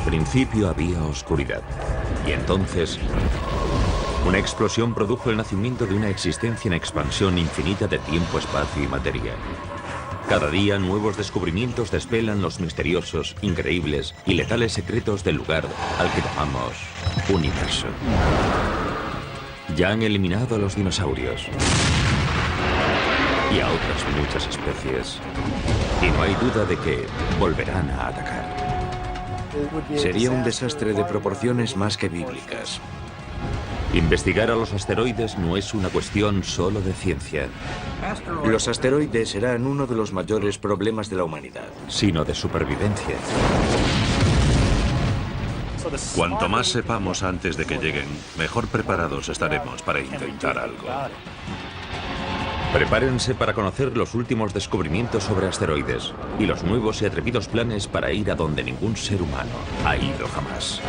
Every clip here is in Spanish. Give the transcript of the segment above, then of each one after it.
principio había oscuridad. Y entonces, una explosión produjo el nacimiento de una existencia en expansión infinita de tiempo, espacio y materia. Cada día, nuevos descubrimientos desvelan los misteriosos, increíbles y letales secretos del lugar al que llamamos universo. Ya han eliminado a los dinosaurios y a otras muchas especies. Y no hay duda de que volverán a atacar. Sería un desastre de proporciones más que bíblicas. Investigar a los asteroides no es una cuestión solo de ciencia, Los asteroides serán uno de los mayores problemas de la humanidad. sino de supervivencia. Cuanto más sepamos antes de que lleguen, mejor preparados estaremos para intentar algo. Prepárense para conocer los últimos descubrimientos sobre asteroides y los nuevos y atrevidos planes para ir a donde ningún ser humano ha ido jamás.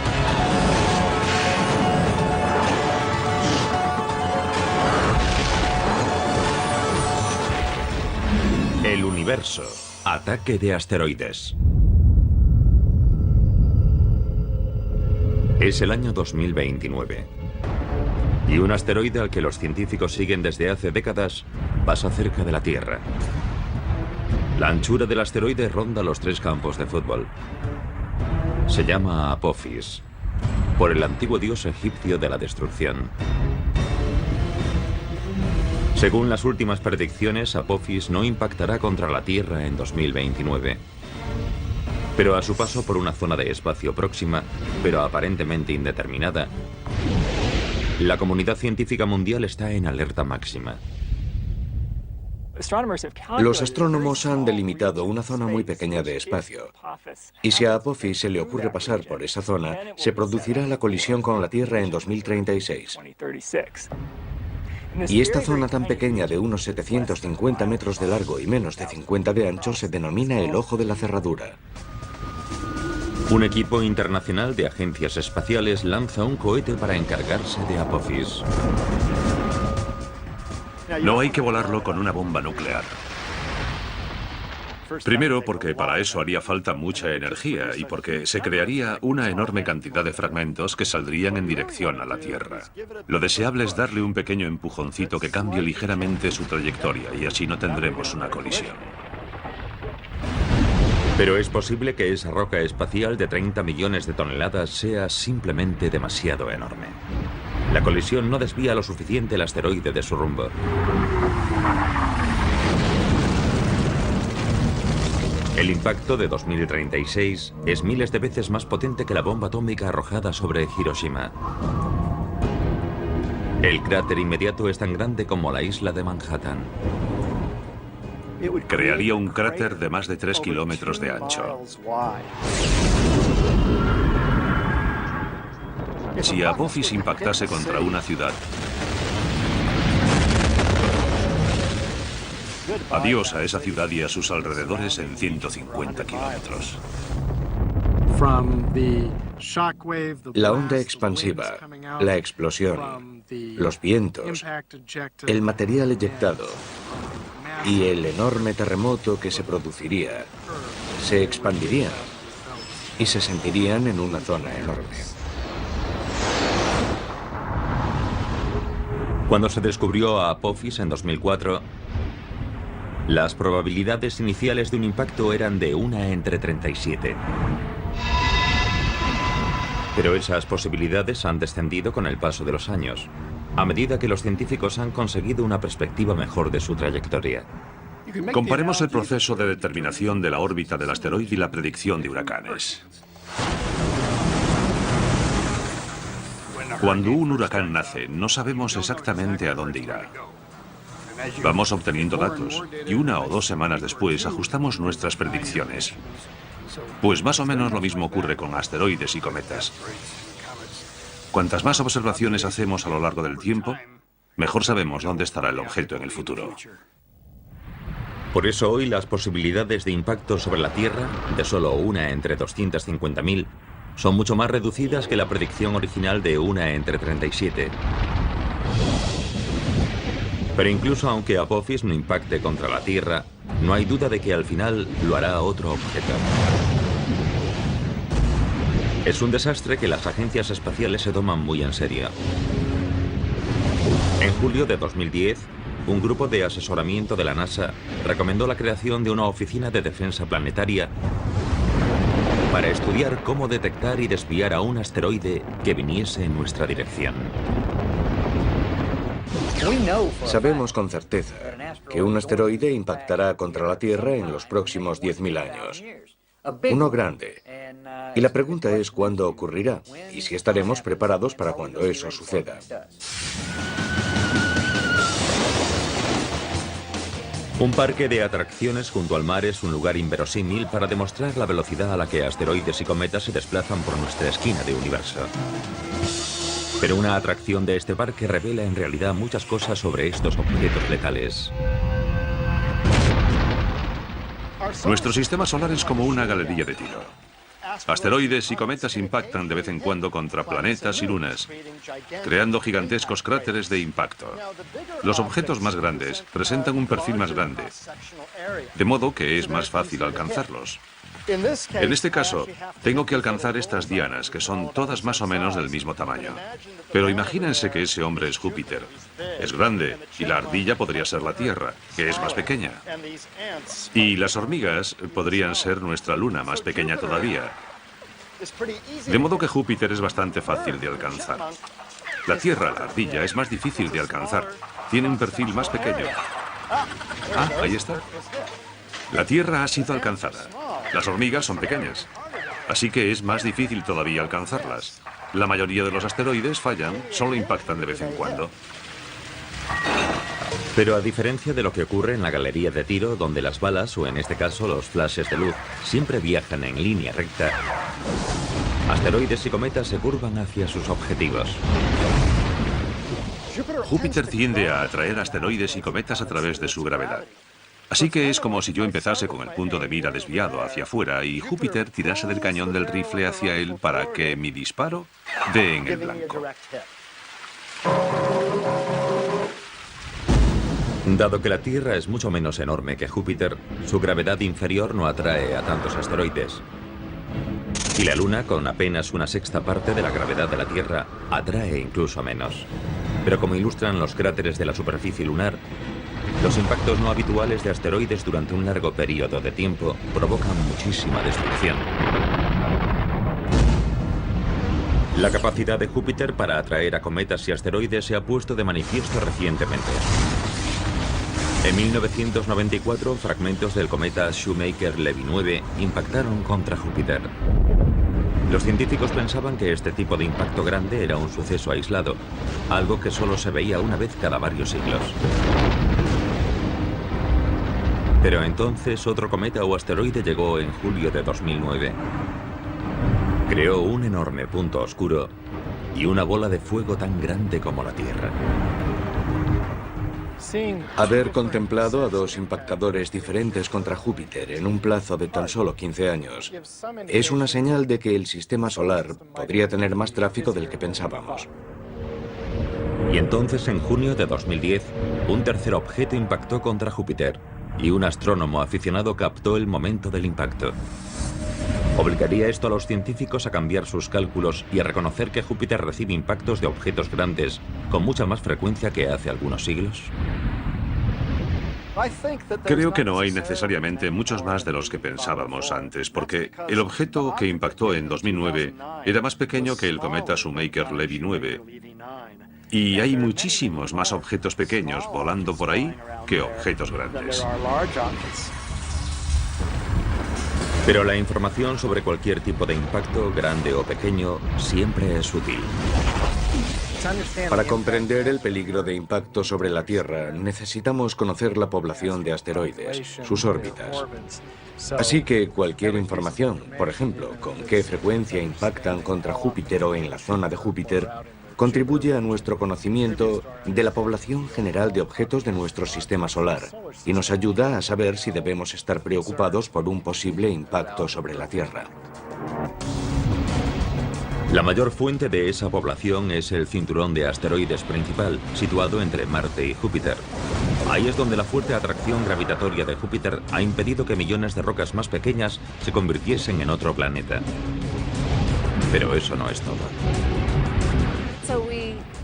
El universo. Ataque de asteroides. Es el año 2029. Y un asteroide al que los científicos siguen desde hace décadas pasa cerca de la Tierra. La anchura del asteroide ronda los 3 campos de fútbol. Se llama Apophis, por el antiguo dios egipcio de la destrucción. Según las últimas predicciones, Apophis no impactará contra la Tierra en 2029. Pero a su paso por una zona de espacio próxima, pero aparentemente indeterminada, la comunidad científica mundial está en alerta máxima. Los astrónomos han delimitado una zona muy pequeña de espacio. Y si a Apophis se le ocurre pasar por esa zona, se producirá la colisión con la Tierra en 2036. Y esta zona tan pequeña de unos 750 metros de largo y menos de 50 de ancho se denomina el ojo de la cerradura. Un equipo internacional de agencias espaciales lanza un cohete para encargarse de Apophis. No hay que volarlo con una bomba nuclear. Primero, porque para eso haría falta mucha energía y porque se crearía una enorme cantidad de fragmentos que saldrían en dirección a la Tierra. Lo deseable es darle un pequeño empujoncito que cambie ligeramente su trayectoria y así no tendremos una colisión. Pero es posible que esa roca espacial de 30 millones de toneladas sea simplemente demasiado enorme. La colisión no desvía lo suficiente el asteroide de su rumbo. El impacto de 2036 es miles de veces más potente que la bomba atómica arrojada sobre Hiroshima. El cráter inmediato es tan grande como la isla de Manhattan. Crearía un cráter de más de 3 kilómetros de ancho. Si Apophis impactase contra una ciudad, adiós a esa ciudad y a sus alrededores en 150 kilómetros. La onda expansiva, la explosión, los vientos, el material eyectado y el enorme terremoto que se produciría, se expandirían y se sentirían en una zona enorme. Cuando se descubrió a Apophis en 2004, las probabilidades iniciales de un impacto eran de 1 entre 37. Pero esas posibilidades han descendido con el paso de los años, a medida que los científicos han conseguido una perspectiva mejor de su trayectoria. Comparemos el proceso de determinación de la órbita del asteroide y la predicción de huracanes. Cuando un huracán nace, no sabemos exactamente a dónde irá. Vamos obteniendo datos y 1 o 2 semanas después ajustamos nuestras predicciones. Pues más o menos lo mismo ocurre con asteroides y cometas. Cuantas más observaciones hacemos a lo largo del tiempo, mejor sabemos dónde estará el objeto en el futuro. Por eso hoy las posibilidades de impacto sobre la Tierra, de solo 1 entre 250.000, son mucho más reducidas que la predicción original de 1 entre 37. Pero incluso aunque Apophis no impacte contra la Tierra, no hay duda de que al final lo hará otro objeto. Es un desastre que las agencias espaciales se toman muy en serio. En julio de 2010, un grupo de asesoramiento de la NASA recomendó la creación de una oficina de defensa planetaria para estudiar cómo detectar y desviar a un asteroide que viniese en nuestra dirección. Sabemos con certeza que un asteroide impactará contra la Tierra en los próximos 10.000 años. Uno grande. Y la pregunta es cuándo ocurrirá y si estaremos preparados para cuando eso suceda. Un parque de atracciones junto al mar es un lugar inverosímil para demostrar la velocidad a la que asteroides y cometas se desplazan por nuestra esquina de universo. Pero una atracción de este parque revela en realidad muchas cosas sobre estos objetos letales. Nuestro sistema solar es como una galería de tiro. Asteroides y cometas impactan de vez en cuando contra planetas y lunas, creando gigantescos cráteres de impacto. Los objetos más grandes presentan un perfil más grande, de modo que es más fácil alcanzarlos. En este caso, tengo que alcanzar estas dianas, que son todas más o menos del mismo tamaño. Pero imagínense que ese hombre es Júpiter. Es grande, y la ardilla podría ser la Tierra, que es más pequeña. Y las hormigas podrían ser nuestra luna, más pequeña todavía. De modo que Júpiter es bastante fácil de alcanzar. La Tierra, la ardilla, es más difícil de alcanzar. Tiene un perfil más pequeño. Ah, ahí está. La Tierra ha sido alcanzada. Las hormigas son pequeñas, así que es más difícil todavía alcanzarlas. La mayoría de los asteroides fallan, solo impactan de vez en cuando. Pero a diferencia de lo que ocurre en la galería de tiro, donde las balas, o en este caso los flashes de luz, siempre viajan en línea recta, asteroides y cometas se curvan hacia sus objetivos. Júpiter tiende a atraer asteroides y cometas a través de su gravedad. Así que es como si yo empezase con el punto de mira desviado hacia afuera y Júpiter tirase del cañón del rifle hacia él para que mi disparo dé en el blanco. Dado que la Tierra es mucho menos enorme que Júpiter, su gravedad inferior no atrae a tantos asteroides. Y la Luna, con apenas una sexta parte de la gravedad de la Tierra, atrae incluso menos. Pero como ilustran los cráteres de la superficie lunar, los impactos no habituales de asteroides durante un largo periodo de tiempo provocan muchísima destrucción. La capacidad de Júpiter para atraer a cometas y asteroides se ha puesto de manifiesto recientemente. En 1994, fragmentos del cometa Shoemaker-Levy 9 impactaron contra Júpiter. Los científicos pensaban que este tipo de impacto grande era un suceso aislado, algo que solo se veía una vez cada varios siglos. Pero entonces otro cometa o asteroide llegó en julio de 2009. Creó un enorme punto oscuro y una bola de fuego tan grande como la Tierra. Haber contemplado a dos impactadores diferentes contra Júpiter en un plazo de tan solo 15 años es una señal de que el sistema solar podría tener más tráfico del que pensábamos. Y entonces, en junio de 2010, un tercer objeto impactó contra Júpiter y un astrónomo aficionado captó el momento del impacto. ¿Obligaría esto a los científicos a cambiar sus cálculos y a reconocer que Júpiter recibe impactos de objetos grandes con mucha más frecuencia que hace algunos siglos? Creo que no hay necesariamente muchos más de los que pensábamos antes, porque el objeto que impactó en 2009 era más pequeño que el cometa Shoemaker-Levy 9. Y hay muchísimos más objetos pequeños volando por ahí que objetos grandes. Pero la información sobre cualquier tipo de impacto, grande o pequeño, siempre es útil. Para comprender el peligro de impacto sobre la Tierra, necesitamos conocer la población de asteroides, sus órbitas. Así que cualquier información, por ejemplo, con qué frecuencia impactan contra Júpiter o en la zona de Júpiter, contribuye a nuestro conocimiento de la población general de objetos de nuestro sistema solar y nos ayuda a saber si debemos estar preocupados por un posible impacto sobre la Tierra. La mayor fuente de esa población es el cinturón de asteroides principal, situado entre Marte y Júpiter. Ahí es donde la fuerte atracción gravitatoria de Júpiter ha impedido que millones de rocas más pequeñas se convirtiesen en otro planeta. Pero eso no es todo.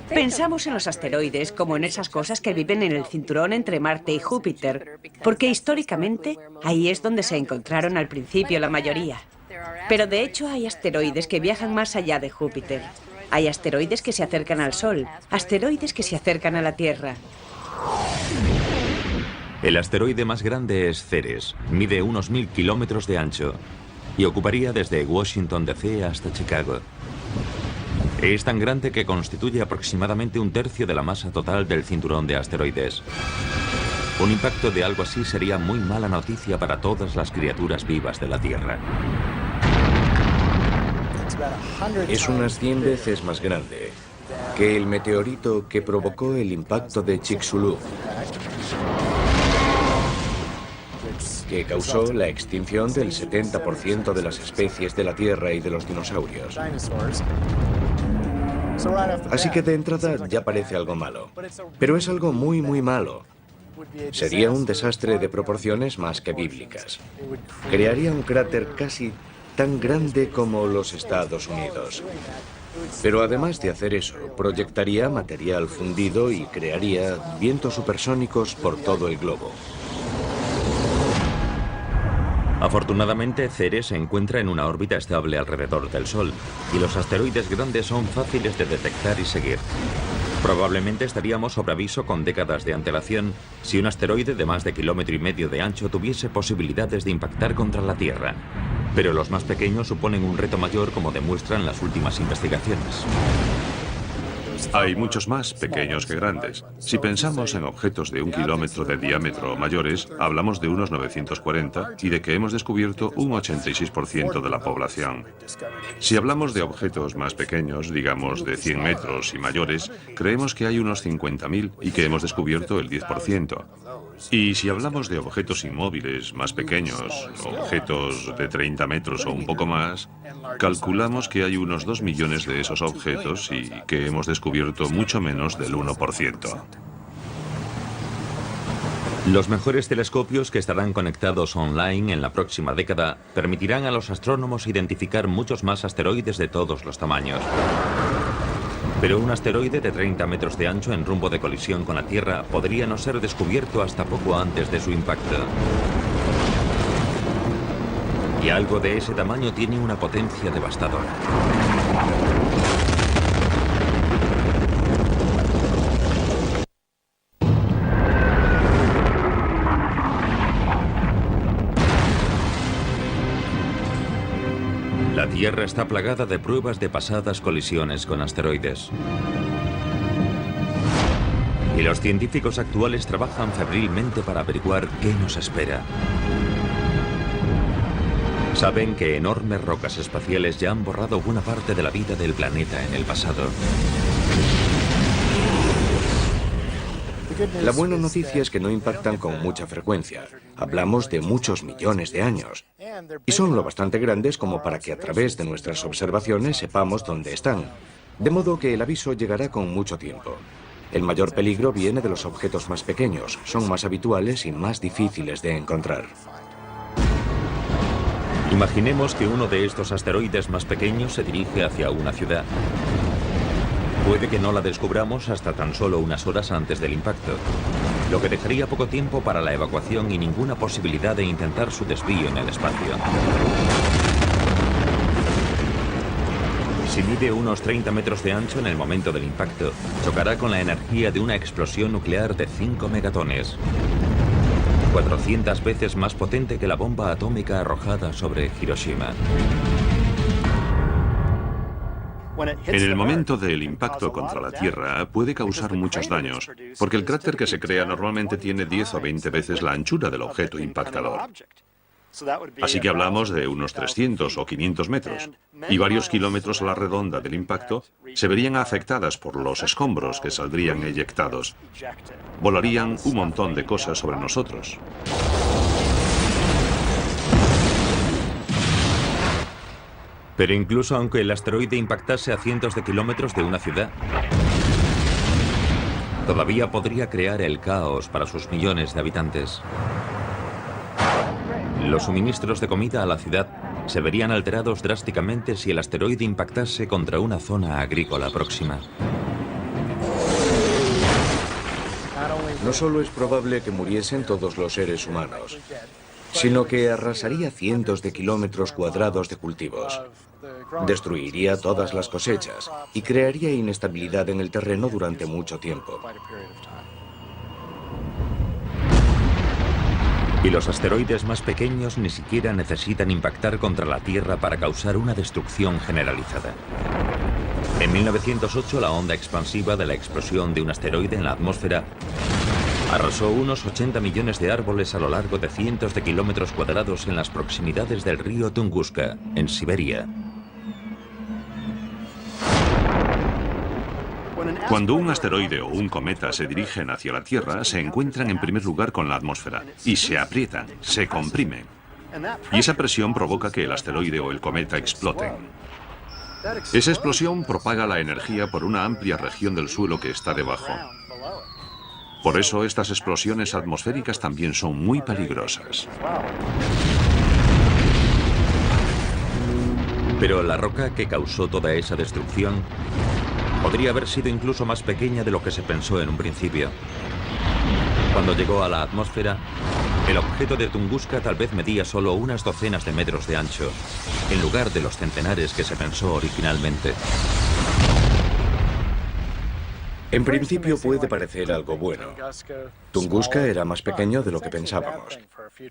Pensamos en los asteroides como en esas cosas que viven en el cinturón entre Marte y Júpiter, porque históricamente ahí es donde se encontraron al principio la mayoría. Pero de hecho hay asteroides que viajan más allá de Júpiter. Hay asteroides que se acercan al Sol, asteroides que se acercan a la Tierra. El asteroide más grande es Ceres, mide unos 1000 kilómetros de ancho y ocuparía desde Washington DC hasta Chicago. Es tan grande que constituye aproximadamente un tercio de la masa total del cinturón de asteroides. Un impacto de algo así sería muy mala noticia para todas las criaturas vivas de la Tierra. Es unas 100 veces más grande que el meteorito que provocó el impacto de Chicxulub, que causó la extinción del 70% de las especies de la Tierra y de los dinosaurios. Así que de entrada ya parece algo malo, pero es algo muy, muy malo. Sería un desastre de proporciones más que bíblicas. Crearía un cráter casi tan grande como los Estados Unidos. Pero además de hacer eso, proyectaría material fundido y crearía vientos supersónicos por todo el globo. Afortunadamente, Ceres se encuentra en una órbita estable alrededor del Sol, y los asteroides grandes son fáciles de detectar y seguir. Probablemente estaríamos sobre aviso con décadas de antelación si un asteroide de más de 1,5 kilómetros de ancho tuviese posibilidades de impactar contra la Tierra. Pero los más pequeños suponen un reto mayor, como demuestran las últimas investigaciones. Hay muchos más pequeños que grandes. Si pensamos en objetos de 1 kilómetro de diámetro o mayores, hablamos de unos 940 y de que hemos descubierto un 86% de la población. Si hablamos de objetos más pequeños, digamos de 100 metros y mayores, creemos que hay unos 50.000 y que hemos descubierto el 10%. Y si hablamos de objetos inmóviles más pequeños, objetos de 30 metros o un poco más, calculamos que hay unos 2 millones de esos objetos y que hemos descubierto mucho menos del 1%. Los mejores telescopios que estarán conectados online en la próxima década permitirán a los astrónomos identificar muchos más asteroides de todos los tamaños. Pero un asteroide de 30 metros de ancho en rumbo de colisión con la Tierra podría no ser descubierto hasta poco antes de su impacto. Y algo de ese tamaño tiene una potencia devastadora. La Tierra está plagada de pruebas de pasadas colisiones con asteroides. Y los científicos actuales trabajan febrilmente para averiguar qué nos espera. Saben que enormes rocas espaciales ya han borrado buena parte de la vida del planeta en el pasado. La buena noticia es que no impactan con mucha frecuencia. Hablamos de muchos millones de años. Y son lo bastante grandes como para que a través de nuestras observaciones sepamos dónde están. De modo que el aviso llegará con mucho tiempo. El mayor peligro viene de los objetos más pequeños. Son más habituales y más difíciles de encontrar. Imaginemos que uno de estos asteroides más pequeños se dirige hacia una ciudad. Puede que no la descubramos hasta tan solo unas horas antes del impacto, lo que dejaría poco tiempo para la evacuación y ninguna posibilidad de intentar su desvío en el espacio. Si mide unos 30 metros de ancho en el momento del impacto, chocará con la energía de una explosión nuclear de 5 megatones. 400 veces más potente que la bomba atómica arrojada sobre Hiroshima. En el momento del impacto contra la Tierra puede causar muchos daños, porque el cráter que se crea normalmente tiene 10 o 20 veces la anchura del objeto impactador. Así que hablamos de unos 300 o 500 metros, y varios kilómetros a la redonda del impacto se verían afectadas por los escombros que saldrían eyectados. Volarían un montón de cosas sobre nosotros. Pero incluso aunque el asteroide impactase a cientos de kilómetros de una ciudad, todavía podría crear el caos para sus millones de habitantes. Los suministros de comida a la ciudad se verían alterados drásticamente si el asteroide impactase contra una zona agrícola próxima. No solo es probable que muriesen todos los seres humanos, sino que arrasaría cientos de kilómetros cuadrados de cultivos. Destruiría todas las cosechas y crearía inestabilidad en el terreno durante mucho tiempo. Y los asteroides más pequeños ni siquiera necesitan impactar contra la Tierra para causar una destrucción generalizada. En 1908, la onda expansiva de la explosión de un asteroide en la atmósfera arrasó unos 80 millones de árboles a lo largo de cientos de kilómetros cuadrados en las proximidades del río Tunguska, en Siberia. Cuando un asteroide o un cometa se dirigen hacia la Tierra, se encuentran en primer lugar con la atmósfera y se aprietan, se comprimen. Y esa presión provoca que el asteroide o el cometa exploten. Esa explosión propaga la energía por una amplia región del suelo que está debajo. Por eso estas explosiones atmosféricas también son muy peligrosas. Pero la roca que causó toda esa destrucción podría haber sido incluso más pequeña de lo que se pensó en un principio. Cuando llegó a la atmósfera, el objeto de Tunguska tal vez medía solo unas docenas de metros de ancho, en lugar de los centenares que se pensó originalmente. En principio puede parecer algo bueno. Tunguska era más pequeño de lo que pensábamos.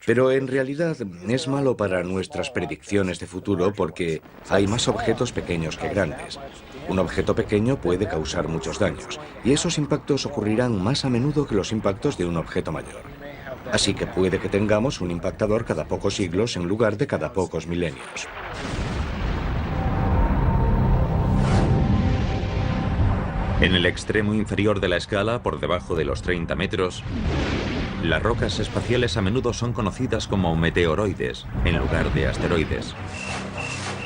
Pero en realidad es malo para nuestras predicciones de futuro porque hay más objetos pequeños que grandes. Un objeto pequeño puede causar muchos daños, y esos impactos ocurrirán más a menudo que los impactos de un objeto mayor. Así que puede que tengamos un impactador cada pocos siglos en lugar de cada pocos milenios. En el extremo inferior de la escala, por debajo de los 30 metros, las rocas espaciales a menudo son conocidas como meteoroides, en lugar de asteroides.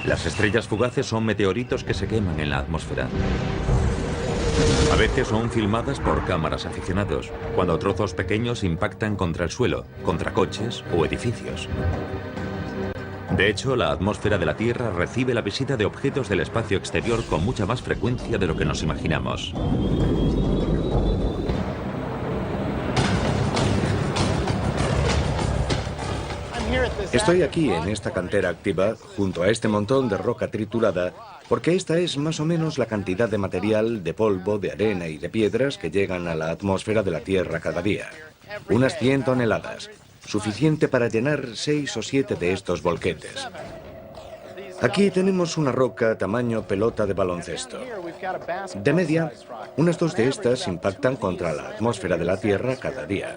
Las estrellas fugaces son meteoritos que se queman en la atmósfera. A veces son filmadas por cámaras aficionados, cuando trozos pequeños impactan contra el suelo, contra coches o edificios. De hecho, la atmósfera de la Tierra recibe la visita de objetos del espacio exterior con mucha más frecuencia de lo que nos imaginamos. Estoy aquí en esta cantera activa, junto a este montón de roca triturada, porque esta es más o menos la cantidad de material, de polvo, de arena y de piedras que llegan a la atmósfera de la Tierra cada día. Unas 100 toneladas, suficiente para llenar 6 o 7 de estos volquetes. Aquí tenemos una roca tamaño pelota de baloncesto. De media, unas 2 de estas impactan contra la atmósfera de la Tierra cada día.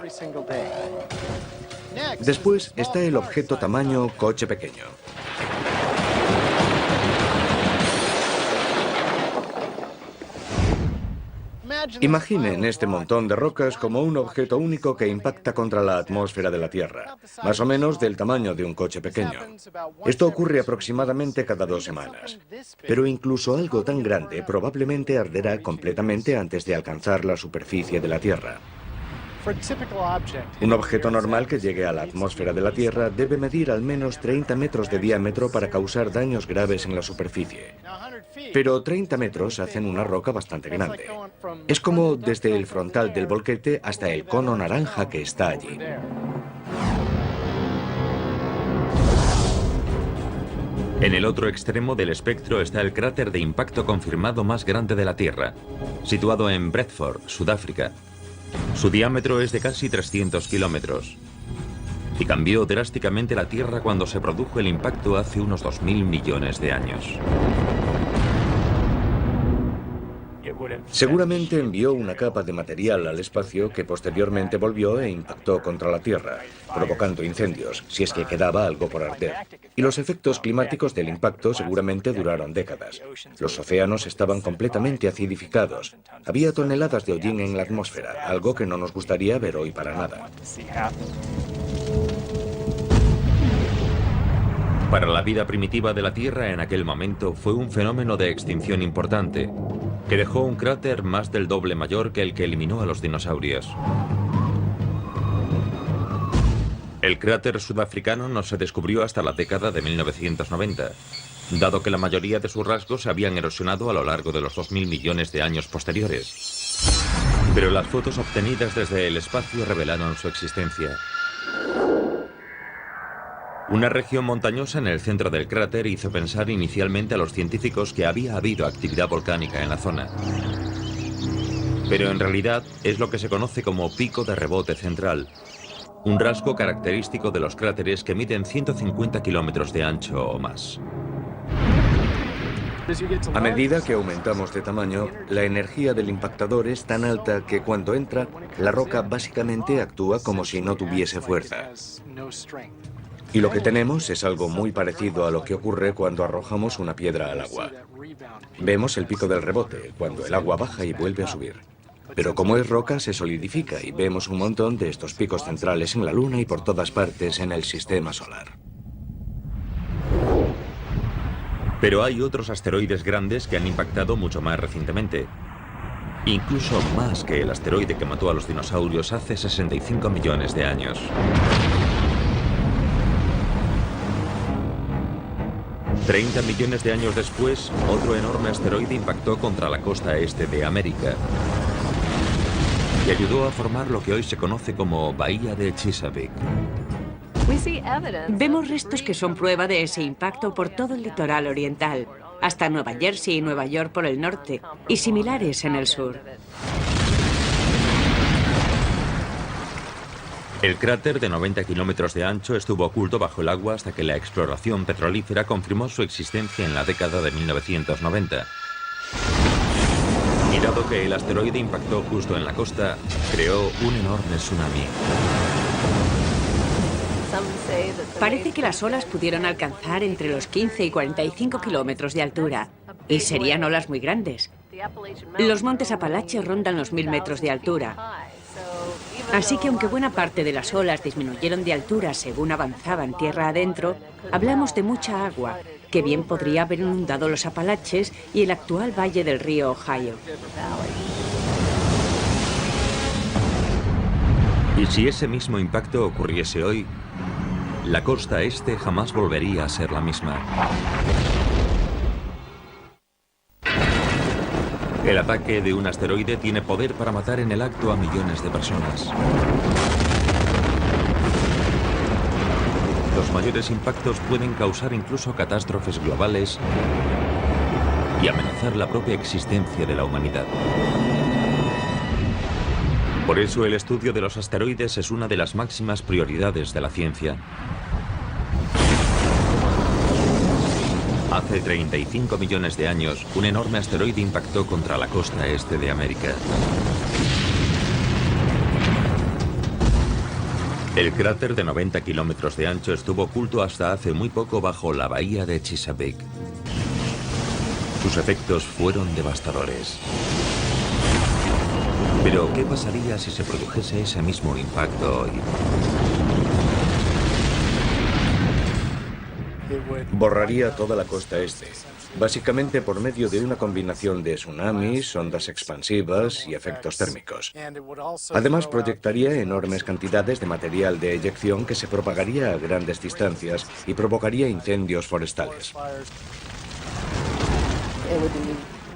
Después está el objeto tamaño coche pequeño. Imaginen este montón de rocas como un objeto único que impacta contra la atmósfera de la Tierra, más o menos del tamaño de un coche pequeño. Esto ocurre aproximadamente cada 2 semanas. Pero incluso algo tan grande probablemente arderá completamente antes de alcanzar la superficie de la Tierra. Un objeto normal que llegue a la atmósfera de la Tierra debe medir al menos 30 metros de diámetro para causar daños graves en la superficie. Pero 30 metros hacen una roca bastante grande. Es como desde el frontal del volquete hasta el cono naranja que está allí. En el otro extremo del espectro está el cráter de impacto confirmado más grande de la Tierra, situado en Bredford, Sudáfrica. Su diámetro es de casi 300 kilómetros y cambió drásticamente la Tierra cuando se produjo el impacto hace unos 2.000 millones de años. Seguramente envió una capa de material al espacio que posteriormente volvió e impactó contra la Tierra, provocando incendios, si es que quedaba algo por arder. Y los efectos climáticos del impacto seguramente duraron décadas. Los océanos estaban completamente acidificados. Había toneladas de hollín en la atmósfera, algo que no nos gustaría ver hoy para nada. Para la vida primitiva de la Tierra en aquel momento fue un fenómeno de extinción importante, que dejó un cráter más del doble mayor que el que eliminó a los dinosaurios. El cráter sudafricano no se descubrió hasta la década de 1990, dado que la mayoría de sus rasgos se habían erosionado a lo largo de los 2.000 millones de años posteriores. Pero las fotos obtenidas desde el espacio revelaron su existencia. Una región montañosa en el centro del cráter hizo pensar inicialmente a los científicos que había habido actividad volcánica en la zona. Pero en realidad es lo que se conoce como pico de rebote central, un rasgo característico de los cráteres que miden 150 kilómetros de ancho o más. A medida que aumentamos de tamaño, la energía del impactador es tan alta que cuando entra, la roca básicamente actúa como si no tuviese fuerza. Y lo que tenemos es algo muy parecido a lo que ocurre cuando arrojamos una piedra al agua. Vemos el pico del rebote, cuando el agua baja y vuelve a subir. Pero como es roca, se solidifica y vemos un montón de estos picos centrales en la Luna y por todas partes en el sistema solar. Pero hay otros asteroides grandes que han impactado mucho más recientemente. Incluso más que el asteroide que mató a los dinosaurios hace 65 millones de años. 30 millones de años después, otro enorme asteroide impactó contra la costa este de América y ayudó a formar lo que hoy se conoce como Bahía de Chesapeake. Vemos restos que son prueba de ese impacto por todo el litoral oriental, hasta Nueva Jersey y Nueva York por el norte, y similares en el sur. El cráter de 90 kilómetros de ancho estuvo oculto bajo el agua hasta que la exploración petrolífera confirmó su existencia en la década de 1990. Y dado que el asteroide impactó justo en la costa, creó un enorme tsunami. Parece que las olas pudieron alcanzar entre los 15 y 45 kilómetros de altura, y serían olas muy grandes. Los montes Apalaches rondan los 1000 metros de altura. Así que aunque buena parte de las olas disminuyeron de altura según avanzaban tierra adentro, hablamos de mucha agua, que bien podría haber inundado los Apalaches y el actual valle del río Ohio. Y si ese mismo impacto ocurriese hoy, la costa este jamás volvería a ser la misma. El ataque de un asteroide tiene poder para matar en el acto a millones de personas. Los mayores impactos pueden causar incluso catástrofes globales y amenazar la propia existencia de la humanidad. Por eso el estudio de los asteroides es una de las máximas prioridades de la ciencia. Hace 35 millones de años, un enorme asteroide impactó contra la costa este de América. El cráter de 90 kilómetros de ancho estuvo oculto hasta hace muy poco bajo la bahía de Chesapeake. Sus efectos fueron devastadores. Pero, ¿qué pasaría si se produjese ese mismo impacto hoy? Borraría toda la costa este, básicamente por medio de una combinación de tsunamis, ondas expansivas y efectos térmicos. Además, proyectaría enormes cantidades de material de eyección que se propagaría a grandes distancias y provocaría incendios forestales.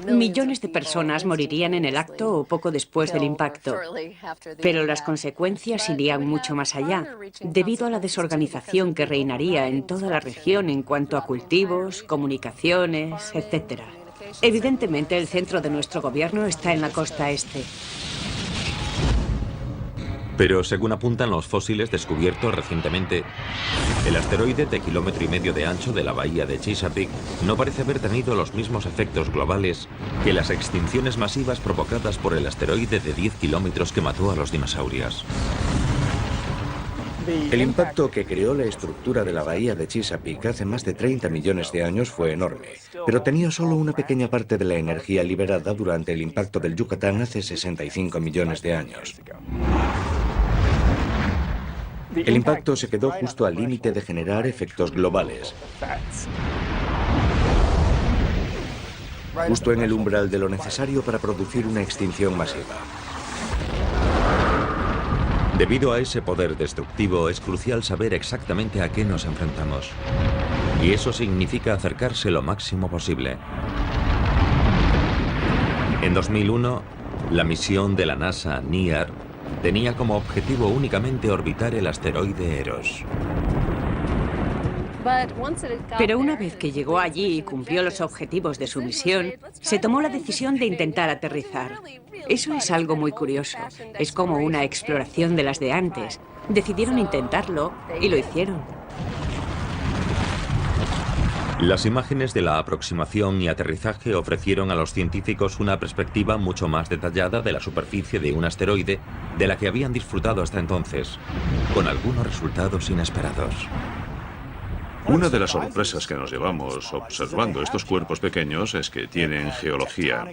Millones de personas morirían en el acto o poco después del impacto, pero las consecuencias irían mucho más allá, debido a la desorganización que reinaría en toda la región en cuanto a cultivos, comunicaciones, etc. Evidentemente, el centro de nuestro gobierno está en la costa este. Pero según apuntan los fósiles descubiertos recientemente, el asteroide de 1,5 kilómetros de ancho de la bahía de Chesapeake no parece haber tenido los mismos efectos globales que las extinciones masivas provocadas por el asteroide de 10 kilómetros que mató a los dinosaurios. El impacto que creó la estructura de la bahía de Chesapeake hace más de 30 millones de años fue enorme, pero tenía solo una pequeña parte de la energía liberada durante el impacto del Yucatán hace 65 millones de años. El impacto se quedó justo al límite de generar efectos globales, justo en el umbral de lo necesario para producir una extinción masiva. Debido a ese poder destructivo, es crucial saber exactamente a qué nos enfrentamos. Y eso significa acercarse lo máximo posible. En 2001, la misión de la NASA NEAR tenía como objetivo únicamente orbitar el asteroide Eros. Pero una vez que llegó allí y cumplió los objetivos de su misión, se tomó la decisión de intentar aterrizar. Eso es algo muy curioso. Es como una exploración de las de antes. Decidieron intentarlo y lo hicieron. Las imágenes de la aproximación y aterrizaje ofrecieron a los científicos una perspectiva mucho más detallada de la superficie de un asteroide de la que habían disfrutado hasta entonces, con algunos resultados inesperados. Una de las sorpresas que nos llevamos observando estos cuerpos pequeños es que tienen geología.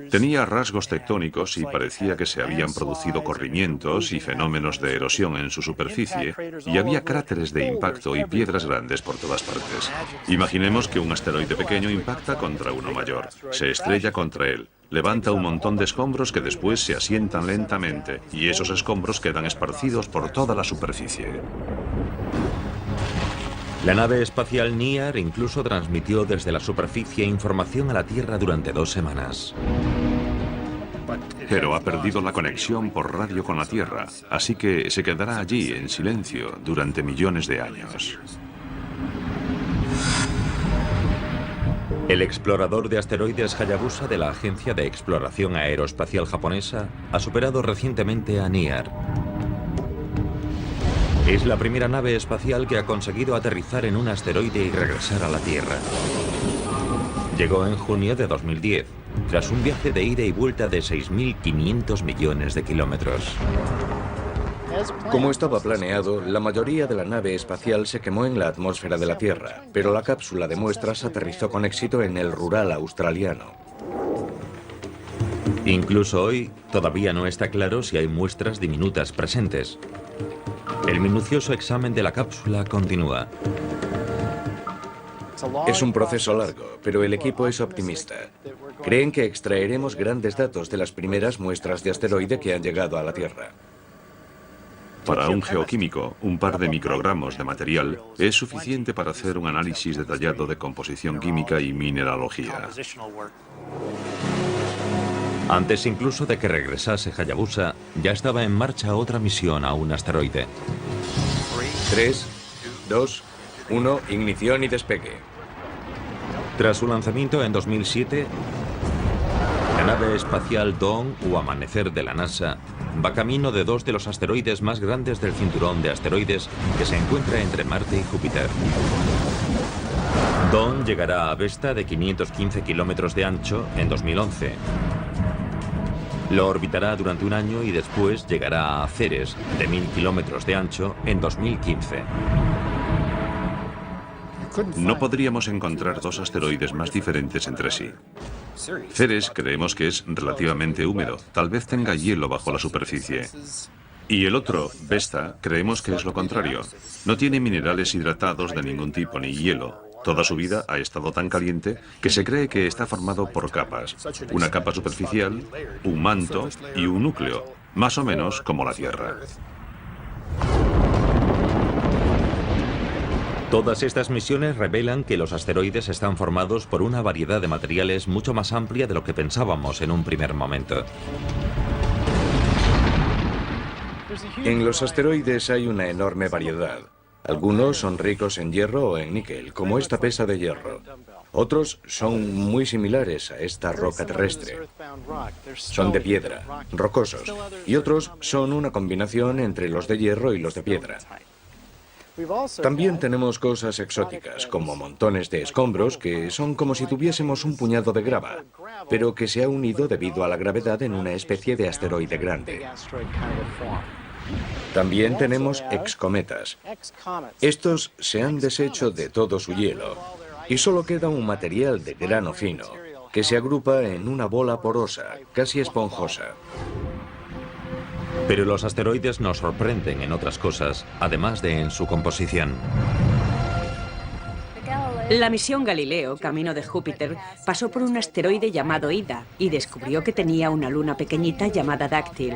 Tenía rasgos tectónicos y parecía que se habían producido corrimientos y fenómenos de erosión en su superficie, y había cráteres de impacto y piedras grandes por todas partes. Imaginemos que un asteroide pequeño impacta contra uno mayor, se estrella contra él, levanta un montón de escombros que después se asientan lentamente, y esos escombros quedan esparcidos por toda la superficie. La nave espacial NEAR incluso transmitió desde la superficie información a la Tierra durante 2 semanas. Pero ha perdido la conexión por radio con la Tierra, así que se quedará allí en silencio durante millones de años. El explorador de asteroides Hayabusa de la Agencia de Exploración Aeroespacial Japonesa ha superado recientemente a NEAR. Es la primera nave espacial que ha conseguido aterrizar en un asteroide y regresar a la Tierra. Llegó en junio de 2010, tras un viaje de ida y vuelta de 6.500 millones de kilómetros. Como estaba planeado, la mayoría de la nave espacial se quemó en la atmósfera de la Tierra, pero la cápsula de muestras aterrizó con éxito en el rural australiano. Incluso hoy, todavía no está claro si hay muestras diminutas presentes. El minucioso examen de la cápsula continúa. Es un proceso largo, pero el equipo es optimista. Creen que extraeremos grandes datos de las primeras muestras de asteroide que han llegado a la Tierra. Para un geoquímico, un par de microgramos de material es suficiente para hacer un análisis detallado de composición química y mineralogía. Antes incluso de que regresase Hayabusa, ya estaba en marcha otra misión a un asteroide. 3, 2, 1, ignición y despegue. Tras su lanzamiento en 2007, la nave espacial Dawn o Amanecer de la NASA va camino de 2 de los asteroides más grandes del cinturón de asteroides que se encuentra entre Marte y Júpiter. Dawn llegará a Vesta, de 515 kilómetros de ancho, en 2011. Lo orbitará durante un año y después llegará a Ceres, de 1000 kilómetros de ancho, en 2015. No podríamos encontrar 2 asteroides más diferentes entre sí. Ceres creemos que es relativamente húmedo, tal vez tenga hielo bajo la superficie. Y el otro, Vesta, creemos que es lo contrario. No tiene minerales hidratados de ningún tipo ni hielo. Toda su vida ha estado tan caliente que se cree que está formado por capas. Una capa superficial, un manto y un núcleo, más o menos como la Tierra. Todas estas misiones revelan que los asteroides están formados por una variedad de materiales mucho más amplia de lo que pensábamos en un primer momento. En los asteroides hay una enorme variedad. Algunos son ricos en hierro o en níquel, como esta pesa de hierro. Otros son muy similares a esta roca terrestre. Son de piedra, rocosos. Y otros son una combinación entre los de hierro y los de piedra. También tenemos cosas exóticas, como montones de escombros que son como si tuviésemos un puñado de grava, pero que se ha unido debido a la gravedad en una especie de asteroide grande. También tenemos excometas. Estos se han deshecho de todo su hielo y solo queda un material de grano fino que se agrupa en una bola porosa, casi esponjosa. Pero los asteroides nos sorprenden en otras cosas, además de en su composición. La misión Galileo, camino de Júpiter, pasó por un asteroide llamado Ida y descubrió que tenía una luna pequeñita llamada Dáctil.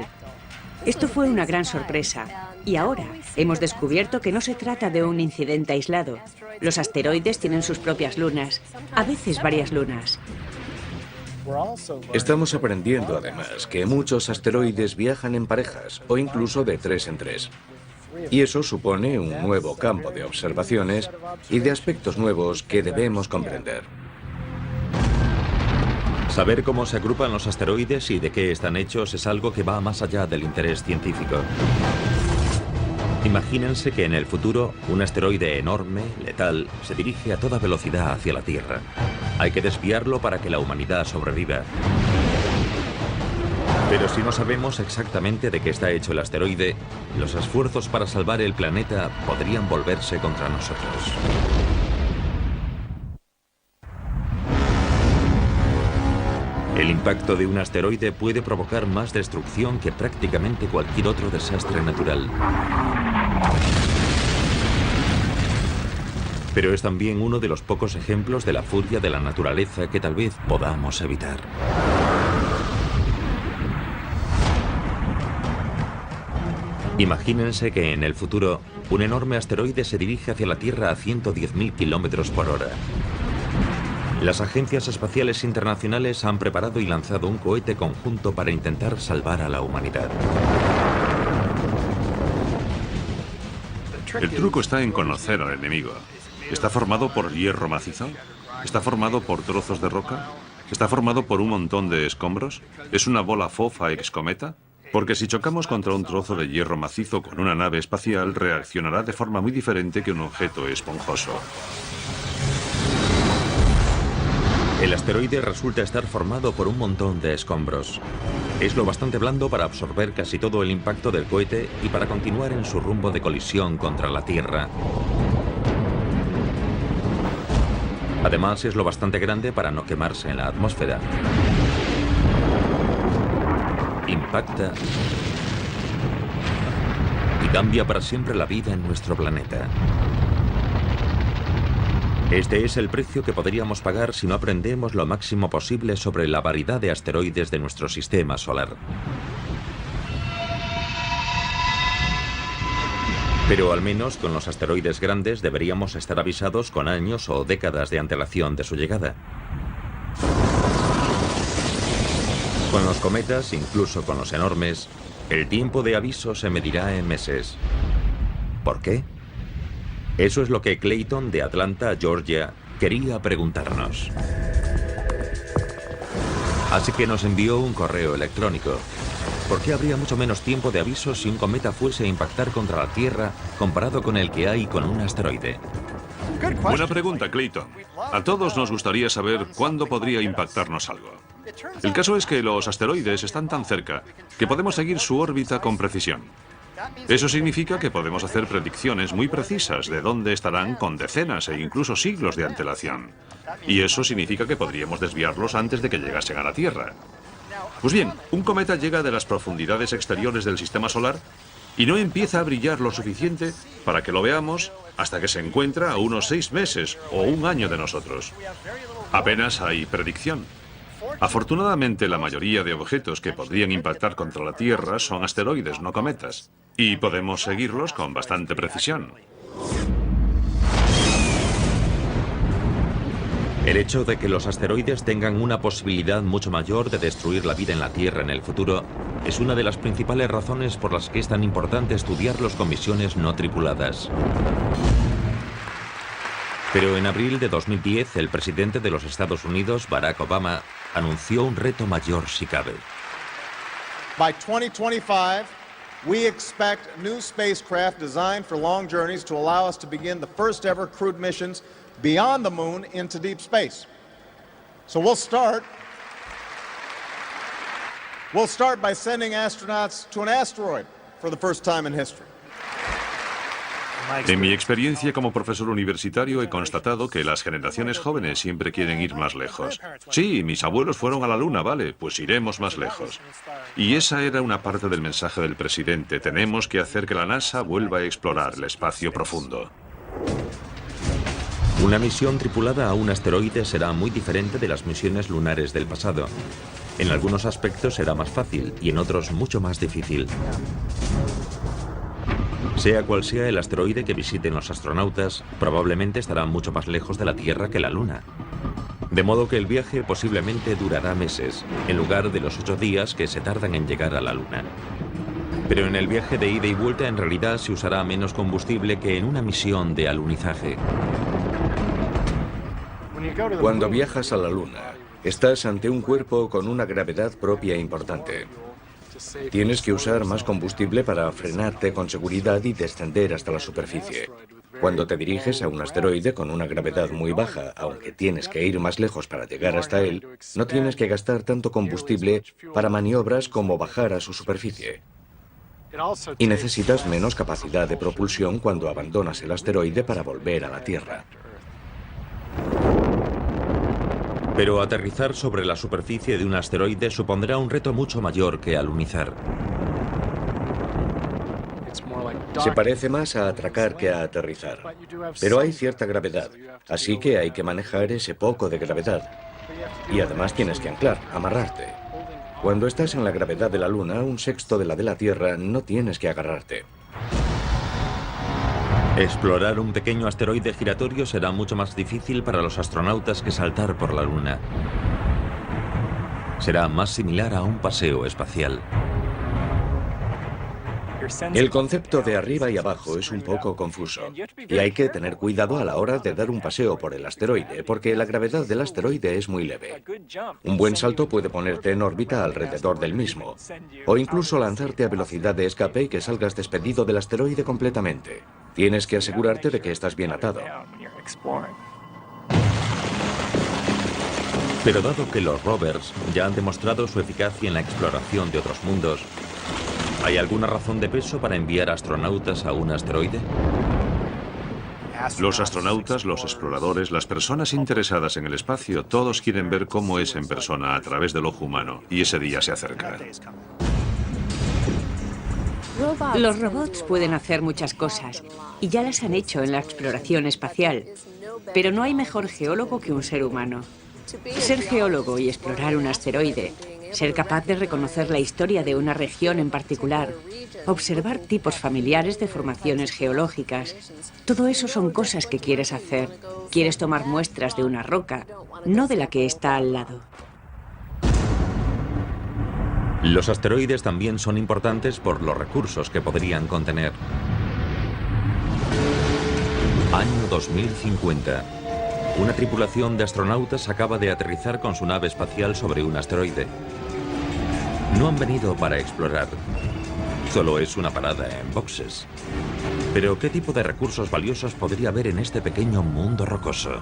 Esto fue una gran sorpresa. Y ahora hemos descubierto que no se trata de un incidente aislado. Los asteroides tienen sus propias lunas, a veces varias lunas. Estamos aprendiendo además que muchos asteroides viajan en parejas o incluso de 3 en 3. Y eso supone un nuevo campo de observaciones y de aspectos nuevos que debemos comprender. Saber cómo se agrupan los asteroides y de qué están hechos es algo que va más allá del interés científico. Imagínense que en el futuro un asteroide enorme, letal, se dirige a toda velocidad hacia la Tierra. Hay que desviarlo para que la humanidad sobreviva. Pero si no sabemos exactamente de qué está hecho el asteroide, los esfuerzos para salvar el planeta podrían volverse contra nosotros. El impacto de un asteroide puede provocar más destrucción que prácticamente cualquier otro desastre natural. Pero es también uno de los pocos ejemplos de la furia de la naturaleza que tal vez podamos evitar. Imagínense que en el futuro un enorme asteroide se dirige hacia la Tierra a 110.000 kilómetros por hora. Las agencias espaciales internacionales han preparado y lanzado un cohete conjunto para intentar salvar a la humanidad. El truco está en conocer al enemigo. ¿Está formado por hierro macizo? ¿Está formado por trozos de roca? ¿Está formado por un montón de escombros? ¿Es una bola fofa excometa? Porque si chocamos contra un trozo de hierro macizo con una nave espacial, reaccionará de forma muy diferente que un objeto esponjoso. El asteroide resulta estar formado por un montón de escombros. Es lo bastante blando para absorber casi todo el impacto del cohete y para continuar en su rumbo de colisión contra la Tierra. Además, es lo bastante grande para no quemarse en la atmósfera. Impacta y cambia para siempre la vida en nuestro planeta. Este es el precio que podríamos pagar si no aprendemos lo máximo posible sobre la variedad de asteroides de nuestro sistema solar. Pero al menos con los asteroides grandes deberíamos estar avisados con años o décadas de antelación de su llegada. Con los cometas, incluso con los enormes, el tiempo de aviso se medirá en meses. ¿Por qué? Eso es lo que Clayton, de Atlanta, Georgia, quería preguntarnos. Así que nos envió un correo electrónico. ¿Por qué habría mucho menos tiempo de aviso si un cometa fuese a impactar contra la Tierra comparado con el que hay con un asteroide? Buena pregunta, Clayton. A todos nos gustaría saber cuándo podría impactarnos algo. El caso es que los asteroides están tan cerca que podemos seguir su órbita con precisión. Eso significa que podemos hacer predicciones muy precisas de dónde estarán con decenas e incluso siglos de antelación. Y eso significa que podríamos desviarlos antes de que llegasen a la Tierra. Pues bien, un cometa llega de las profundidades exteriores del sistema solar y no empieza a brillar lo suficiente para que lo veamos hasta que se encuentra a unos 6 meses o un año de nosotros. Apenas hay predicción. Afortunadamente, la mayoría de objetos que podrían impactar contra la Tierra son asteroides, no cometas, y podemos seguirlos con bastante precisión. El hecho de que los asteroides tengan una posibilidad mucho mayor de destruir la vida en la Tierra en el futuro es una de las principales razones por las que es tan importante estudiarlos con misiones no tripuladas. Pero en abril de 2010, el presidente de los Estados Unidos, Barack Obama, anunció un reto mayor si cabe. By 2025, we expect new spacecraft designed for long journeys to allow us to begin the first ever crewed missions beyond the moon into deep space. So we'll start by sending astronauts to an asteroid for the first time in history. En mi experiencia como profesor universitario he constatado que las generaciones jóvenes siempre quieren ir más lejos. Sí, mis abuelos fueron a la Luna, vale, pues iremos más lejos. Y esa era una parte del mensaje del presidente. Tenemos que hacer que la NASA vuelva a explorar el espacio profundo. Una misión tripulada a un asteroide será muy diferente de las misiones lunares del pasado. En algunos aspectos será más fácil y en otros mucho más difícil. Sea cual sea el asteroide que visiten los astronautas, probablemente estará mucho más lejos de la Tierra que la Luna. De modo que el viaje posiblemente durará meses, en lugar de los 8 días que se tardan en llegar a la Luna. Pero en el viaje de ida y vuelta en realidad se usará menos combustible que en una misión de alunizaje. Cuando viajas a la Luna, estás ante un cuerpo con una gravedad propia importante. Tienes que usar más combustible para frenarte con seguridad y descender hasta la superficie. Cuando te diriges a un asteroide con una gravedad muy baja, aunque tienes que ir más lejos para llegar hasta él, no tienes que gastar tanto combustible para maniobras como bajar a su superficie. Y necesitas menos capacidad de propulsión cuando abandonas el asteroide para volver a la Tierra. Pero aterrizar sobre la superficie de un asteroide supondrá un reto mucho mayor que alunizar. Se parece más a atracar que a aterrizar. Pero hay cierta gravedad, así que hay que manejar ese poco de gravedad. Y además tienes que anclar, amarrarte. Cuando estás en la gravedad de la Luna, 1/6 de la de la Tierra, no tienes que agarrarte. Explorar un pequeño asteroide giratorio será mucho más difícil para los astronautas que saltar por la Luna. Será más similar a un paseo espacial. El concepto de arriba y abajo es un poco confuso, y hay que tener cuidado a la hora de dar un paseo por el asteroide, porque la gravedad del asteroide es muy leve. Un buen salto puede ponerte en órbita alrededor del mismo, o incluso lanzarte a velocidad de escape y que salgas despedido del asteroide completamente. Tienes que asegurarte de que estás bien atado. Pero dado que los rovers ya han demostrado su eficacia en la exploración de otros mundos, ¿hay alguna razón de peso para enviar astronautas a un asteroide? Los astronautas, los exploradores, las personas interesadas en el espacio, todos quieren ver cómo es en persona a través del ojo humano, y ese día se acerca. Los robots pueden hacer muchas cosas, y ya las han hecho en la exploración espacial, pero no hay mejor geólogo que un ser humano. Ser geólogo y explorar un asteroide, ser capaz de reconocer la historia de una región en particular, observar tipos familiares de formaciones geológicas, todo eso son cosas que quieres hacer. Quieres tomar muestras de una roca, no de la que está al lado. Los asteroides también son importantes por los recursos que podrían contener. Año 2050. Una tripulación de astronautas acaba de aterrizar con su nave espacial sobre un asteroide. No han venido para explorar. Solo es una parada en boxes. Pero ¿qué tipo de recursos valiosos podría haber en este pequeño mundo rocoso?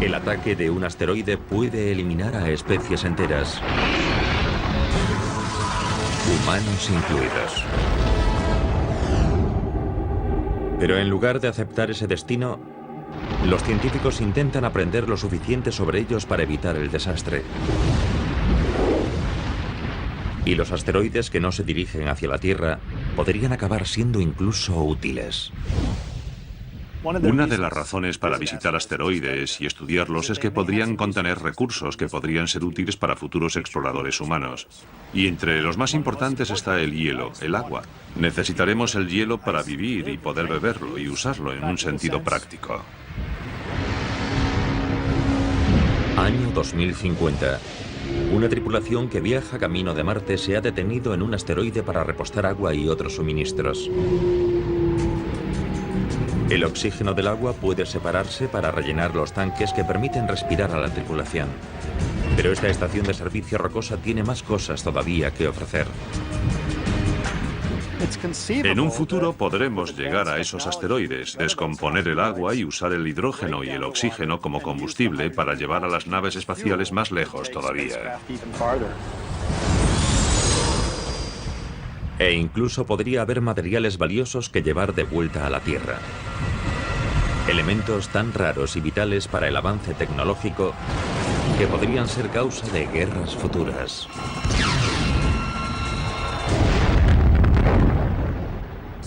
El ataque de un asteroide puede eliminar a especies enteras, humanos incluidos. Pero en lugar de aceptar ese destino, los científicos intentan aprender lo suficiente sobre ellos para evitar el desastre. Y los asteroides que no se dirigen hacia la Tierra podrían acabar siendo incluso útiles. Una de las razones para visitar asteroides y estudiarlos es que podrían contener recursos que podrían ser útiles para futuros exploradores humanos. Y entre los más importantes está el hielo, el agua. Necesitaremos el hielo para vivir y poder beberlo y usarlo en un sentido práctico. Año 2050. Una tripulación que viaja camino de Marte se ha detenido en un asteroide para repostar agua y otros suministros. El oxígeno del agua puede separarse para rellenar los tanques que permiten respirar a la tripulación. Pero esta estación de servicio rocosa tiene más cosas todavía que ofrecer. En un futuro podremos llegar a esos asteroides, descomponer el agua y usar el hidrógeno y el oxígeno como combustible para llevar a las naves espaciales más lejos todavía. E incluso podría haber materiales valiosos que llevar de vuelta a la Tierra. Elementos tan raros y vitales para el avance tecnológico que podrían ser causa de guerras futuras.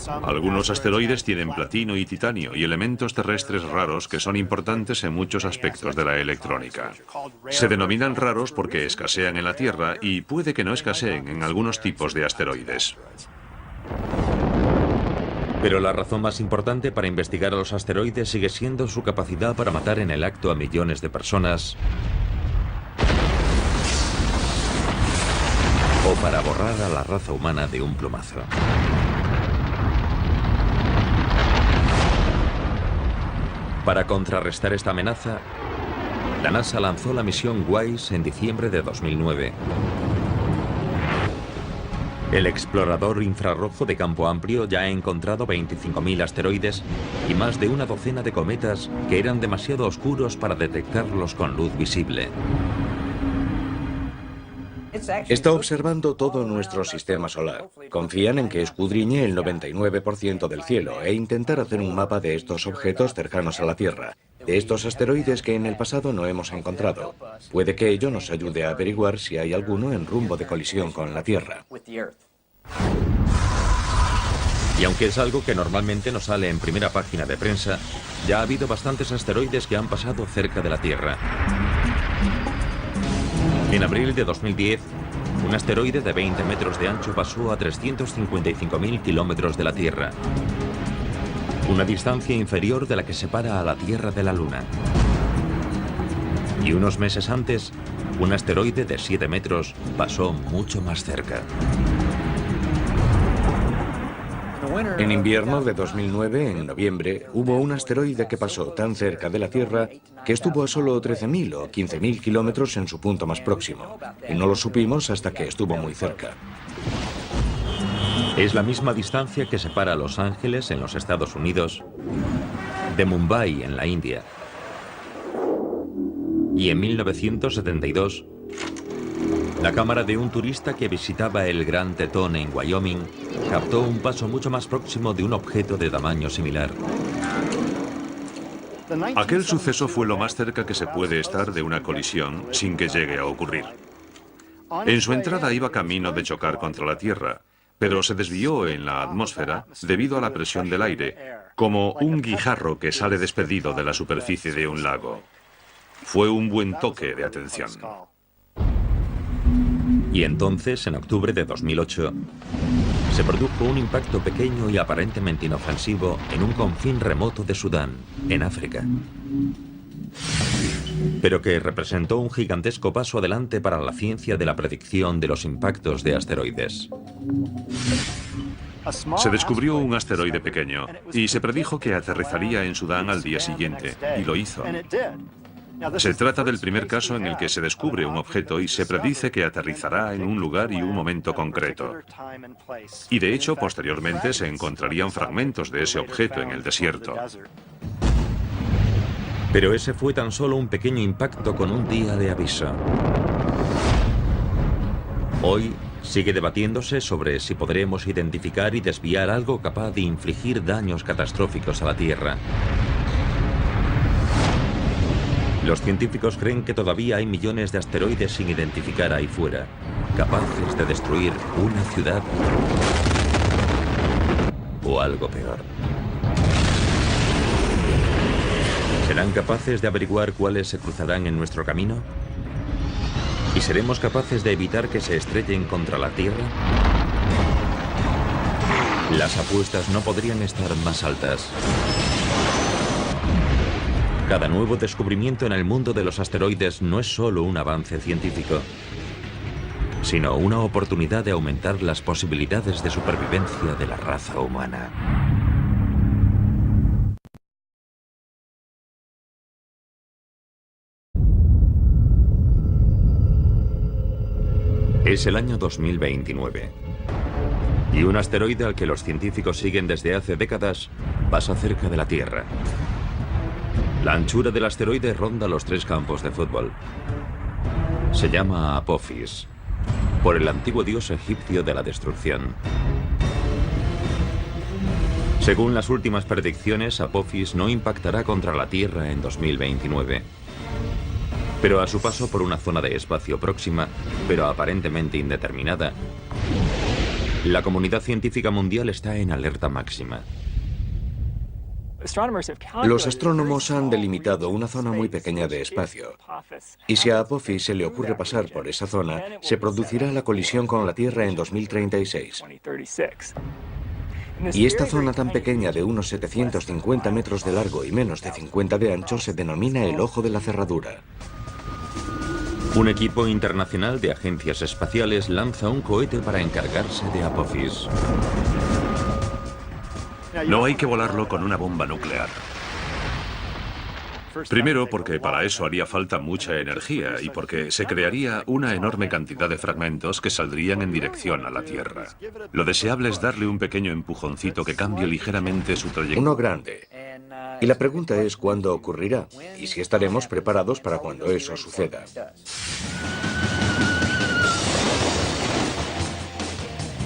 Algunos asteroides tienen platino y titanio y elementos terrestres raros que son importantes en muchos aspectos de la electrónica. Se denominan raros porque escasean en la Tierra y puede que no escaseen en algunos tipos de asteroides. Pero la razón más importante para investigar a los asteroides sigue siendo su capacidad para matar en el acto a millones de personas o para borrar a la raza humana de un plumazo. Para contrarrestar esta amenaza, la NASA lanzó la misión WISE en diciembre de 2009. El explorador infrarrojo de campo amplio ya ha encontrado 25.000 asteroides y más de una docena de cometas que eran demasiado oscuros para detectarlos con luz visible. Está observando todo nuestro sistema solar. Confían en que escudriñe el 99% del cielo e intentar hacer un mapa de estos objetos cercanos a la Tierra, de estos asteroides que en el pasado no hemos encontrado. Puede que ello nos ayude a averiguar si hay alguno en rumbo de colisión con la Tierra. Y aunque es algo que normalmente no sale en primera página de prensa, ya ha habido bastantes asteroides que han pasado cerca de la Tierra. En abril de 2010, un asteroide de 20 metros de ancho pasó a 355.000 kilómetros de la Tierra, una distancia inferior de la que separa a la Tierra de la Luna. Y unos meses antes, un asteroide de 7 metros pasó mucho más cerca. En invierno de 2009, en noviembre, hubo un asteroide que pasó tan cerca de la Tierra que estuvo a solo 13.000 o 15.000 kilómetros en su punto más próximo. Y no lo supimos hasta que estuvo muy cerca. Es la misma distancia que separa a Los Ángeles, en los Estados Unidos, de Mumbai, en la India. Y en 1972, la cámara de un turista que visitaba el Gran Tetón en Wyoming captó un paso mucho más próximo de un objeto de tamaño similar. Aquel suceso fue lo más cerca que se puede estar de una colisión sin que llegue a ocurrir. En su entrada iba camino de chocar contra la Tierra, pero se desvió en la atmósfera debido a la presión del aire, como un guijarro que sale despedido de la superficie de un lago. Fue un buen toque de atención. Y entonces, en octubre de 2008, se produjo un impacto pequeño y aparentemente inofensivo en un confín remoto de Sudán, en África, pero que representó un gigantesco paso adelante para la ciencia de la predicción de los impactos de asteroides. Se descubrió un asteroide pequeño y se predijo que aterrizaría en Sudán al día siguiente, y lo hizo. Se trata del primer caso en el que se descubre un objeto y se predice que aterrizará en un lugar y un momento concreto. Y de hecho, posteriormente se encontrarían fragmentos de ese objeto en el desierto. Pero ese fue tan solo un pequeño impacto con un día de aviso. Hoy sigue debatiéndose sobre si podremos identificar y desviar algo capaz de infligir daños catastróficos a la Tierra. Los científicos creen que todavía hay millones de asteroides sin identificar ahí fuera, capaces de destruir una ciudad o algo peor. ¿Serán capaces de averiguar cuáles se cruzarán en nuestro camino? ¿Y seremos capaces de evitar que se estrellen contra la Tierra? Las apuestas no podrían estar más altas. Cada nuevo descubrimiento en el mundo de los asteroides no es solo un avance científico, sino una oportunidad de aumentar las posibilidades de supervivencia de la raza humana. Es el año 2029 y un asteroide al que los científicos siguen desde hace décadas pasa cerca de la Tierra. La anchura del asteroide ronda los 3 campos de fútbol. Se llama Apophis, por el antiguo dios egipcio de la destrucción. Según las últimas predicciones, Apophis no impactará contra la Tierra en 2029. Pero a su paso por una zona de espacio próxima, pero aparentemente indeterminada, La comunidad científica mundial está en alerta máxima. Los astrónomos han delimitado una zona muy pequeña de espacio, y si a Apophis se le ocurre pasar por esa zona, se producirá la colisión con la Tierra en 2036. Y esta zona tan pequeña de unos 750 metros de largo y menos de 50 de ancho se denomina el ojo de la cerradura. Un equipo internacional de agencias espaciales lanza un cohete para encargarse de Apophis. No hay que volarlo con una bomba nuclear. Primero, porque para eso haría falta mucha energía y porque se crearía una enorme cantidad de fragmentos que saldrían en dirección a la Tierra. Lo deseable es darle un pequeño empujoncito que cambie ligeramente su trayectoria. Uno grande. Y la pregunta es cuándo ocurrirá y si estaremos preparados para cuando eso suceda.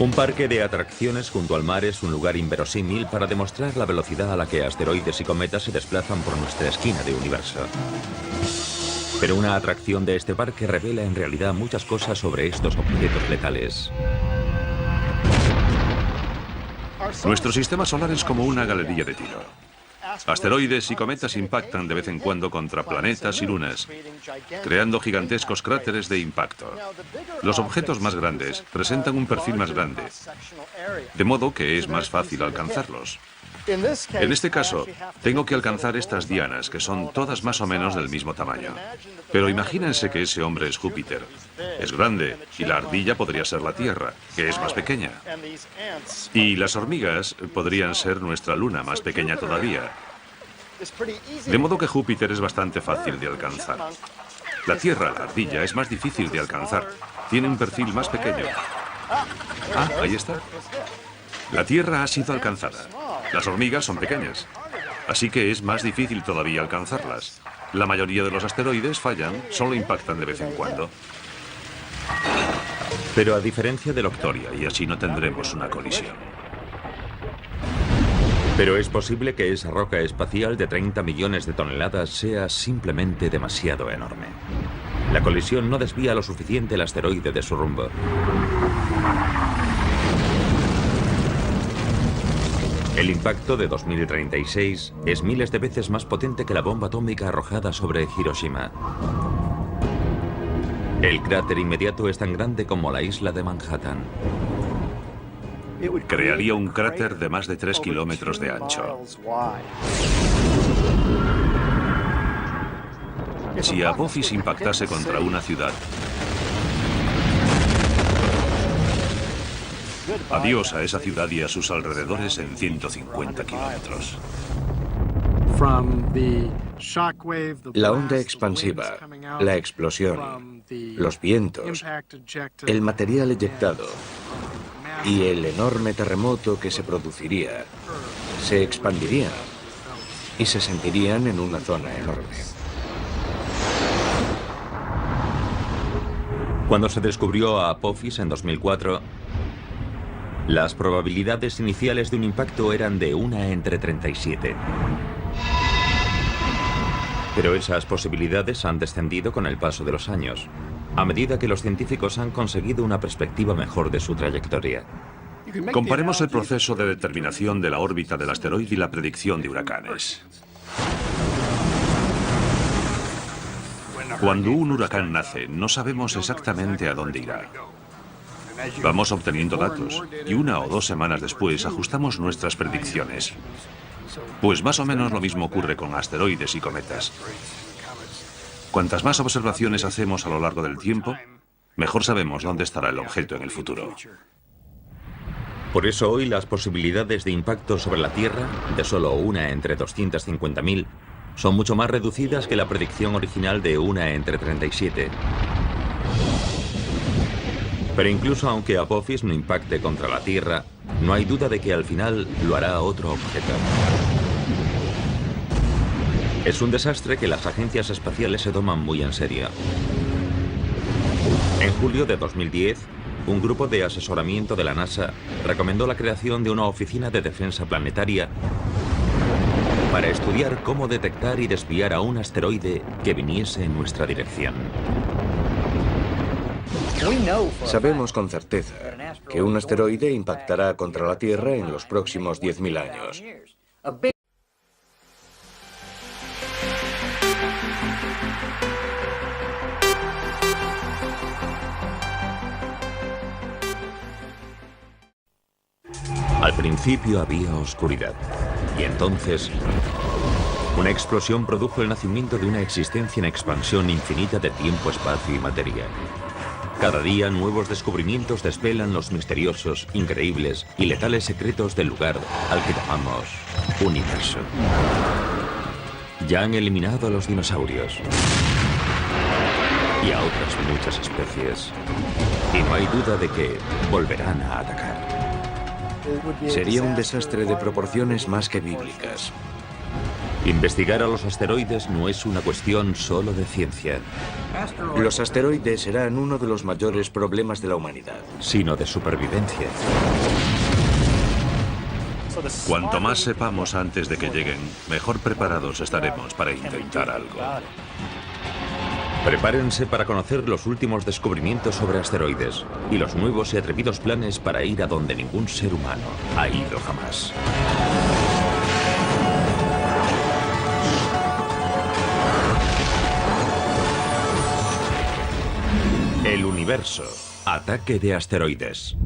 Un parque de atracciones junto al mar es un lugar inverosímil para demostrar la velocidad a la que asteroides y cometas se desplazan por nuestra esquina de universo. Pero una atracción de este parque revela en realidad muchas cosas sobre estos objetos letales. Nuestro sistema solar es como una galería de tiro. Asteroides y cometas impactan de vez en cuando contra planetas y lunas, creando gigantescos cráteres de impacto. Los objetos más grandes presentan un perfil más grande, de modo que es más fácil alcanzarlos. En este caso, tengo que alcanzar estas dianas, que son todas más o menos del mismo tamaño. Pero imagínense que ese hombre es Júpiter. Es grande, y la ardilla podría ser la Tierra, que es más pequeña. Y las hormigas podrían ser nuestra luna, más pequeña todavía. De modo que Júpiter es bastante fácil de alcanzar. La Tierra, la ardilla, es más difícil de alcanzar. Tiene un perfil más pequeño. Ah, ahí está. La Tierra ha sido alcanzada. Las hormigas son pequeñas, así que es más difícil todavía alcanzarlas. La mayoría de los asteroides fallan, solo impactan de vez en cuando. Pero a diferencia de Loctoria, y así no tendremos una colisión. Pero es posible que esa roca espacial de 30 millones de toneladas sea simplemente demasiado enorme. La colisión no desvía lo suficiente el asteroide de su rumbo. El impacto de 2036 es miles de veces más potente que la bomba atómica arrojada sobre Hiroshima. El cráter inmediato es tan grande como la isla de Manhattan. Crearía un cráter de más de 3 kilómetros de ancho. Si Apophis impactase contra una ciudad, adiós a esa ciudad y a sus alrededores en 150 kilómetros. La onda expansiva, la explosión, los vientos, el material eyectado y el enorme terremoto que se produciría se expandirían y se sentirían en una zona enorme. Cuando se descubrió a Apophis en 2004, las probabilidades iniciales de un impacto eran de 1 entre 37. Pero esas posibilidades han descendido con el paso de los años, a medida que los científicos han conseguido una perspectiva mejor de su trayectoria. Comparemos el proceso de determinación de la órbita del asteroide y la predicción de huracanes. Cuando un huracán nace, no sabemos exactamente a dónde irá. Vamos obteniendo datos y 1 o 2 semanas después ajustamos nuestras predicciones. Pues más o menos lo mismo ocurre con asteroides y cometas. Cuantas más observaciones hacemos a lo largo del tiempo, mejor sabemos dónde estará el objeto en el futuro. Por eso hoy las posibilidades de impacto sobre la Tierra, de solo 1 entre 250.000, son mucho más reducidas que la predicción original de 1 entre 37. Pero incluso aunque Apophis no impacte contra la Tierra, no hay duda de que al final lo hará otro objeto. Es un desastre que las agencias espaciales se toman muy en serio. En julio de 2010, un grupo de asesoramiento de la NASA recomendó la creación de una oficina de defensa planetaria para estudiar cómo detectar y desviar a un asteroide que viniese en nuestra dirección. Sabemos con certeza que un asteroide impactará contra la Tierra en los próximos 10.000 años. Al principio había oscuridad. Y entonces, una explosión produjo el nacimiento de una existencia en expansión infinita de tiempo, espacio y materia. Cada día nuevos descubrimientos desvelan los misteriosos, increíbles y letales secretos del lugar al que llamamos universo. Ya han eliminado a los dinosaurios y a otras muchas especies. Y no hay duda de que volverán a atacar. Sería un desastre de proporciones más que bíblicas. Investigar a los asteroides no es una cuestión solo de ciencia, Los asteroides serán uno de los mayores problemas de la humanidad. sino de supervivencia. Cuanto más sepamos antes de que lleguen, mejor preparados estaremos para intentar algo. Prepárense para conocer los últimos descubrimientos sobre asteroides y los nuevos y atrevidos planes para ir a donde ningún ser humano ha ido jamás. El universo. Ataque de asteroides.